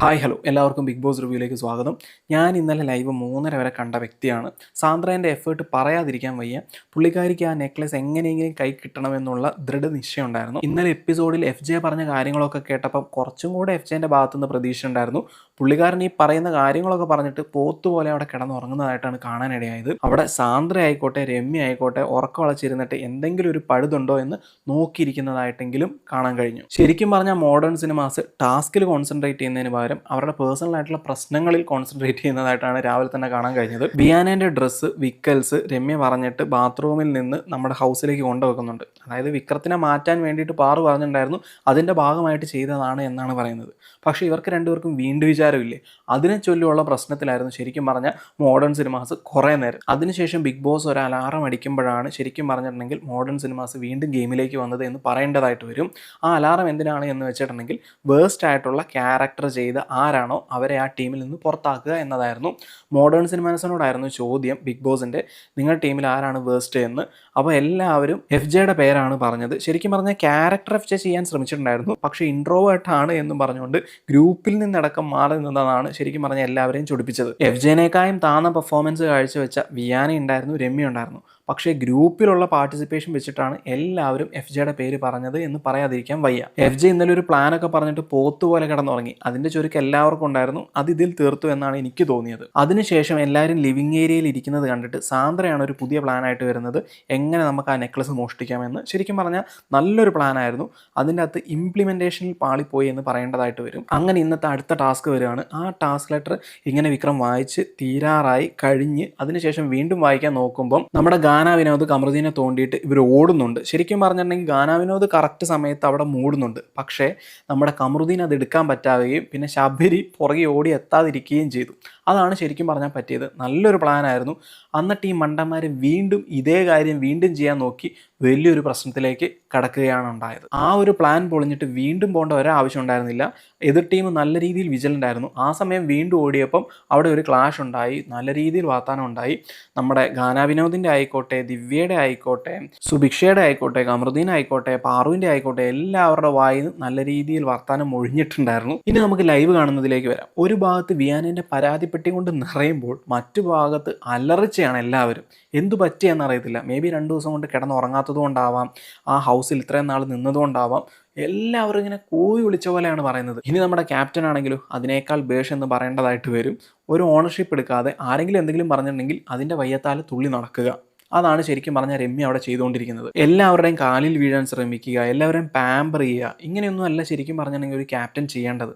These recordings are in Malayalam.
ഹായ് ഹലോ എല്ലാവർക്കും ബിഗ് ബോസ് റിവ്യൂയിലേക്ക് സ്വാഗതം. ഞാൻ ഇന്നലെ ലൈവ് 3:30 വരെ കണ്ട വ്യക്തിയാണ്. സാന്ദ്രേൻ്റെ എഫേർട്ട് പറയാതിരിക്കാൻ വയ്യ. പുള്ളിക്കാരിക്ക് ആ നെക്ലസ് എങ്ങനെയെങ്കിലും കൈ കിട്ടണമെന്നുള്ള ദൃഢനിശ്ചയം ഉണ്ടായിരുന്നു. ഇന്നലെ എപ്പിസോഡിൽ FJ പറഞ്ഞ കാര്യങ്ങളൊക്കെ കേട്ടപ്പം കുറച്ചും കൂടെ FJൻ്റെ ഭാഗത്തുനിന്ന് പ്രതീക്ഷ ഉണ്ടായിരുന്നു. പുള്ളിക്കാരൻ ഈ പറയുന്ന കാര്യങ്ങളൊക്കെ പറഞ്ഞിട്ട് പോത്തുപോലെ അവിടെ കിടന്നുറങ്ങുന്നതായിട്ടാണ് കാണാനിടയായത്. അവിടെ സാന്ദ്ര ആയിക്കോട്ടെ രമ്യ ആയിക്കോട്ടെ ഉറക്കം വളച്ചിരുന്നിട്ട് എന്തെങ്കിലും ഒരു പഴുതുണ്ടോ എന്ന് നോക്കിയിരിക്കുന്നതായിട്ടെങ്കിലും കാണാൻ കഴിഞ്ഞു. ശരിക്കും പറഞ്ഞാൽ മോഡേൺ സിനിമാസ് ടാസ്കിൽ കോൺസെൻട്രേറ്റ് ചെയ്യുന്നതിന് പകരം അവരുടെ പേഴ്സണൽ ആയിട്ടുള്ള പ്രശ്നങ്ങളിൽ കോൺസെൻട്രേറ്റ് ചെയ്യുന്നതായിട്ടാണ് രാവിലെ തന്നെ കാണാൻ കഴിഞ്ഞത്. വിയാനേൻ്റെ ഡ്രസ്സ് വിക്കൽസ് രമ്യ പറഞ്ഞിട്ട് ബാത്റൂമിൽ നിന്ന് നമ്മുടെ ഹൗസിലേക്ക് കൊണ്ടുവെക്കുന്നുണ്ട്. അതായത് വിക്രത്തിനെ മാറ്റാൻ വേണ്ടിയിട്ട് പാറു പറഞ്ഞിട്ടുണ്ടായിരുന്നു, അതിൻ്റെ ഭാഗമായിട്ട് ചെയ്തതാണ് എന്നാണ് പറയുന്നത്. പക്ഷേ ഇവർക്ക് രണ്ടുപേർക്കും വീണ്ടും വിചാരമില്ലേ, അതിനെ ചൊല്ലിയുള്ള പ്രശ്നത്തിലായിരുന്നു ശരിക്കും പറഞ്ഞാൽ മോഡേൺ സിനിമാസ് കുറേ നേരം. അതിനുശേഷം ബിഗ് ബോസ് ഒരു അലാറം അടിക്കുമ്പോഴാണ് ശരിക്കും പറഞ്ഞിട്ടുണ്ടെങ്കിൽ മോഡേൺ സിനിമാസ് വീണ്ടും ഗെയിമിലേക്ക് വന്നത് എന്ന് പറയേണ്ടതായിട്ട് വരും. ആ അലാറം എന്തിനാണ് എന്ന് വെച്ചിട്ടുണ്ടെങ്കിൽ വേഴ്സ്റ്റ് ആയിട്ടുള്ള ക്യാരക്ടർ ചെയ്ത് ആരാണോ അവരെ ആ ടീമിൽ നിന്ന് പുറത്താക്കുക എന്നതായിരുന്നു. മോഡേൺ സിനിമാസിനോടായിരുന്നു ചോദ്യം ബിഗ് ബോസിൻ്റെ, നിങ്ങളുടെ ടീമിൽ ആരാണ് വേഴ്സ്റ്റ് എന്ന്. അപ്പോൾ എല്ലാവരും FJയുടെ പേരാണ് പറഞ്ഞത്. ശരിക്കും പറഞ്ഞാൽ ക്യാരക്ടർ FJ ചെയ്യാൻ ശ്രമിച്ചിട്ടുണ്ടായിരുന്നു, പക്ഷേ ഇൻട്രോവേർട്ടാണ് എന്നും പറഞ്ഞുകൊണ്ട് ഗ്രൂപ്പിൽ നിന്നടക്കം മാറി നിന്നതാണ് ശരിക്കും പറഞ്ഞാൽ എല്ലാവരെയും ചൊടിപ്പിച്ചത്. FJനേക്കാളും താന്ന പെർഫോമൻസ് കാഴ്ചവെച്ച വിയാന ഉണ്ടായിരുന്നു, രമ്യ ഉണ്ടായിരുന്നു. പക്ഷേ ഗ്രൂപ്പിലുള്ള പാർട്ടിസിപ്പേഷൻ വെച്ചിട്ടാണ് എല്ലാവരും FJയുടെ പേര് പറഞ്ഞത് എന്ന് പറയാതിരിക്കാൻ വയ്യ. FJ ഇന്നലെ ഒരു പ്ലാനൊക്കെ പറഞ്ഞിട്ട് പോത്തുപോലെ കിടന്നുറങ്ങി. അതിൻ്റെ ചുരുക്കം എല്ലാവർക്കും ഉണ്ടായിരുന്നു. അത് ഇതിൽ തീർത്തു എന്നാണ് എനിക്ക് തോന്നിയത്. അതിനുശേഷം എല്ലാവരും ലിവിങ് ഏരിയയിൽ ഇരിക്കുന്നത് കണ്ടിട്ട് സാന്ദ്രയാണ് ഒരു പുതിയ പ്ലാനായിട്ട് വരുന്നത്, എങ്ങനെ നമുക്ക് ആ നെക്ലസ് മോഷ്ടിക്കാമെന്ന്. ശരിക്കും പറഞ്ഞാൽ നല്ലൊരു പ്ലാനായിരുന്നു. അതിൻ്റെ അകത്ത് ഇംപ്ലിമെൻറ്റേഷനിൽ പാളിപ്പോയി എന്ന് പറയേണ്ടതായിട്ട് വരും. അങ്ങനെ ഇന്നത്തെ അടുത്ത ടാസ്ക് വരികയാണ്. ആ ടാസ്ക് ലെറ്റർ ഇങ്ങനെ വിക്രം വായിച്ച് തീരാറായി കഴിഞ്ഞ് അതിനുശേഷം വീണ്ടും വായിക്കാൻ നോക്കുമ്പം നമ്മുടെ ഗാന വിനോദ് കമറുദ്ദീനെ തോണ്ടിയിട്ട് ഇവർ ഓടുന്നുണ്ട്. ശരിക്കും പറഞ്ഞിട്ടുണ്ടെങ്കിൽ ഗാന വിനോദ് കറക്റ്റ് സമയത്ത് അവിടെ മൂടുന്നുണ്ട്. പക്ഷേ നമ്മുടെ കമറുദ്ദീൻ അത് എടുക്കാൻ പറ്റാവുകയും പിന്നെ ശബരി പുറകെ ഓടി എത്താതിരിക്കുകയും ചെയ്തു. അതാണ് ശരിക്കും പറഞ്ഞാൽ പറ്റിയത്. നല്ലൊരു പ്ലാനായിരുന്നു. എന്നിട്ട് ഈ മണ്ടന്മാർ വീണ്ടും ഇതേ കാര്യം വീണ്ടും ചെയ്യാൻ നോക്കി വലിയൊരു പ്രശ്നത്തിലേക്ക് കടക്കുകയാണ് ഉണ്ടായത്. ആ ഒരു പ്ലാൻ പൊളിഞ്ഞിട്ട് വീണ്ടും പോകേണ്ട ഒരാവശ്യം ഉണ്ടായിരുന്നില്ല. എതിർ ടീം നല്ല രീതിയിൽ വിജിലൻ്റ് ആയിരുന്നു. ആ സമയം വീണ്ടും ഓടിയപ്പം അവിടെ ഒരു ക്ലാഷ് ഉണ്ടായി, നല്ല രീതിയിൽ വാർത്താനം ഉണ്ടായി. നമ്മുടെ ഗാന വിനോദിൻ്റെ ആയിക്കോട്ടെ, ദിവ്യയുടെ ആയിക്കോട്ടെ, സുഭിക്ഷയുടെ ആയിക്കോട്ടെ, കമറുദ്ദീൻ ആയിക്കോട്ടെ, പാറുവിൻ്റെ ആയിക്കോട്ടെ, എല്ലാവരുടെ വായിൽ നല്ല രീതിയിൽ വർത്താനം ഒഴിഞ്ഞിട്ടുണ്ടായിരുന്നു. ഇനി നമുക്ക് ലൈവ് കാണുന്നതിലേക്ക് വരാം. ഒരു ഭാഗത്ത് വിയാനേൻ്റെ പരാതിപ്പെട്ടി കൊണ്ട് നിറയുമ്പോൾ മറ്റു ഭാഗത്ത് അലറിച്ചയാണ് എല്ലാവരും. എന്തു പറ്റിയെന്നറിയത്തില്ല. മേ ബി 2 ദിവസം കൊണ്ട് കിടന്നുറങ്ങാത്തത് കൊണ്ടാവാം, ആ ഹൗസിൽ ഇത്രയും നാൾ നിന്നതുകൊണ്ടാവാം, എല്ലാവരും ഇങ്ങനെ കോഴി വിളിച്ച പോലെയാണ് പറയുന്നത്. ഇനി നമ്മുടെ ക്യാപ്റ്റൻ ആണെങ്കിലും അതിനേക്കാൾ ബേഷ് എന്ന് പറയേണ്ടതായിട്ട് വരും. ഒരു ഓണർഷിപ്പ് എടുക്കാതെ ആരെങ്കിലും എന്തെങ്കിലും പറഞ്ഞിട്ടുണ്ടെങ്കിൽ അതിൻ്റെ വയ്യത്താൽ തുള്ളി നടക്കുക. അതാണ് ശരിക്കും പറഞ്ഞാൽ രമ്യ അവിടെ ചെയ്തുകൊണ്ടിരിക്കുന്നത്. എല്ലാവരുടെയും കാലിൽ വീഴാൻ ശ്രമിക്കുക, എല്ലാവരെയും പാമ്പർ ചെയ്യുക, ഇങ്ങനെയൊന്നും അല്ല ശരിക്കും പറഞ്ഞിട്ടുണ്ടെങ്കിൽ ഒരു ക്യാപ്റ്റൻ ചെയ്യേണ്ടത്.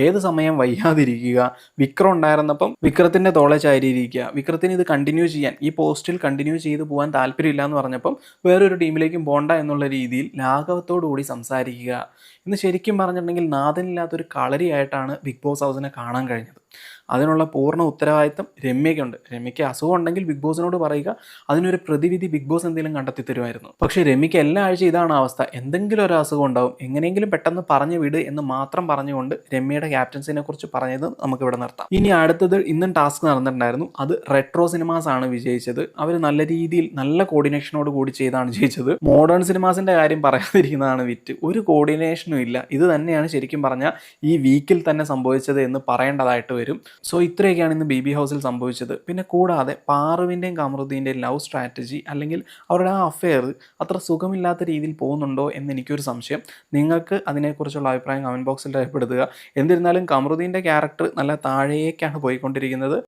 ഏത് സമയം വയ്യാതിരിക്കുക. വിക്രം ഉണ്ടായിരുന്നപ്പം വിക്രത്തിൻ്റെ തോളെ ചാരിയിരിക്കുക. വിക്രത്തിന് ഇത് കണ്ടിന്യൂ ചെയ്യാൻ, ഈ പോസ്റ്റിൽ കണ്ടിന്യൂ ചെയ്ത് പോകാൻ താല്പര്യമില്ല എന്ന് പറഞ്ഞപ്പം വേറൊരു ടീമിലേക്കും പോകണ്ട എന്നുള്ള രീതിയിൽ ലാഘവത്തോടു കൂടി സംസാരിക്കുക. ഇന്ന് ശരിക്കും പറഞ്ഞിട്ടുണ്ടെങ്കിൽ നാഥനില്ലാത്തൊരു കളരിയായിട്ടാണ് ബിഗ് ബോസ് ഹൗസിനെ കാണാൻ കഴിഞ്ഞത്. അതിനുള്ള പൂർണ്ണ ഉത്തരവാദിത്തം രമ്യയ്ക്കുണ്ട്. രമ്യയ്ക്ക് അസുഖം ഉണ്ടെങ്കിൽ ബിഗ് ബോസിനോട് പറയുക, അതിനൊരു പ്രതിവിധി ബിഗ് ബോസ് എന്തെങ്കിലും കണ്ടെത്തി തരുമായിരുന്നു. പക്ഷേ രമ്യയ്ക്ക് എല്ലാ ആഴ്ച ഇതാണ് അവസ്ഥ. എന്തെങ്കിലും ഒരു അസുഖം ഉണ്ടാവും, എങ്ങനെയെങ്കിലും പെട്ടെന്ന് പറഞ്ഞു വിട് എന്ന് മാത്രം പറഞ്ഞുകൊണ്ട് രമ്യയുടെ ക്യാപ്റ്റൻസിനെ കുറിച്ച് പറഞ്ഞത് നമുക്കിവിടെ നിർത്താം. ഇനി അടുത്തത് ഇന്നും ടാസ്ക് നടന്നിട്ടുണ്ടായിരുന്നു. അത് റെട്രോ സിനിമാസ് ആണ് വിജയിച്ചത്. അവർ നല്ല രീതിയിൽ നല്ല കോർഡിനേഷനോട് കൂടി ചെയ്താണ് ജയിച്ചത്. മോഡേൺ സിനിമാസിൻ്റെ കാര്യം പറയാതിരിക്കുന്നതാണ് വിറ്റ്. ഒരു കോർഡിനേഷനും ഇല്ല. ഇത് തന്നെയാണ് ശരിക്കും പറഞ്ഞാൽ ഈ വീക്കിൽ തന്നെ സംഭവിച്ചത് എന്ന് പറയേണ്ടതായിട്ട് വരും. സോ ഇത്രയൊക്കെയാണ് ഇന്ന് BB ഹൗസിൽ സംഭവിച്ചത്. പിന്നെ കൂടാതെ പാറുവിൻ്റെയും കമറുദ്ദീൻ്റെയും ലവ് സ്ട്രാറ്റജി അല്ലെങ്കിൽ അവരുടെ ആ അഫെയർ അത്ര സുഖമില്ലാത്ത രീതിയിൽ പോകുന്നുണ്ടോ എന്ന് എനിക്കൊരു സംശയം. നിങ്ങൾക്ക് അതിനെക്കുറിച്ചുള്ള അഭിപ്രായം കമൻറ്റ് ബോക്സിൽ രേഖപ്പെടുത്തുക. എന്നിരുന്നാലും കമറുദ്ദീൻ്റെ ക്യാരക്ടർ നല്ല താഴേക്കാണ് പോയിക്കൊണ്ടിരിക്കുന്നത്.